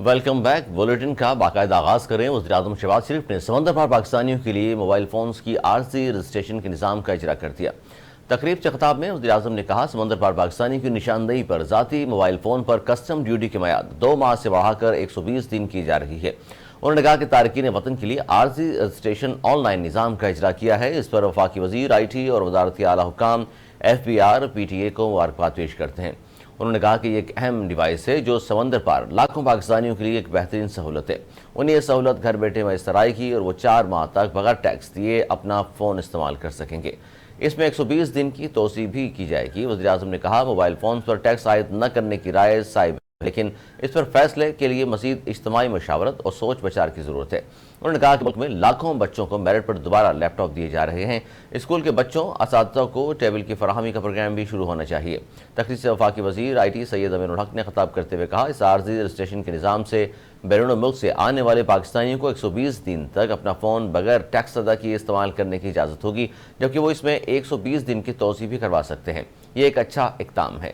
Welcome back. Bulletin کا باقاعدہ آغاز کریں۔ وزیراعظم شہباز شریف نے سمندر پار پاکستانیوں کے لیے موبائل فونز کی عارضی رجسٹریشن کے نظام کا اجرا کر دیا۔ تقریب سے خطاب میں وزیراعظم نے کہا سمندر پار پاکستانیوں کی نشاندہی پر ذاتی موبائل فون پر کسٹم ڈیوٹی کی میعاد 2 ماہ سے بڑھا کر 120 دن کی جا رہی ہے۔ انہوں نے کہا کہ تارکین وطن کے لیے عارضی رجسٹریشن آن لائن نظام کا اجرا کیا ہے۔ اس پر وفاقی وزیر آئی ٹی اور وزارتی اعلیٰ حکام FBR PTA کو مبارکباد پیش کرتے ہیں۔ انہوں نے کہا کہ یہ ایک اہم ڈیوائس ہے جو سمندر پار لاکھوں پاکستانیوں کے لیے ایک بہترین سہولت ہے۔ انہیں یہ سہولت گھر بیٹھے میسر آئے گی اور وہ 4 ماہ تک بغیر ٹیکس دیے اپنا فون استعمال کر سکیں گے۔ اس میں 120 دن کی توسیع بھی کی جائے گی۔ وزیراعظم نے کہا موبائل فونز پر ٹیکس عائد نہ کرنے کی رائے صائب ہے، لیکن اس پر فیصلے کے لیے مزید اجتماعی مشاورت اور سوچ بچار کی ضرورت ہے۔ انہوں نے کہا کہ ملک میں لاکھوں بچوں کو میرٹ پر دوبارہ لیپ ٹاپ دیے جا رہے ہیں۔ اسکول کے بچوں اساتذہ کو ٹیبل کی فراہمی کا پروگرام بھی شروع ہونا چاہیے۔ تقریر سے وفاقی وزیر آئی ٹی سید امین الحق نے خطاب کرتے ہوئے کہا اس عارضی رجسٹریشن کے نظام سے بیرون ملک سے آنے والے پاکستانیوں کو 120 دن تک اپنا فون بغیر ٹیکس ادا کیے استعمال کرنے کی اجازت ہوگی، جبکہ وہ اس میں 120 دن کی توسیع بھی کروا سکتے ہیں۔ یہ ایک اچھا اقدام ہے۔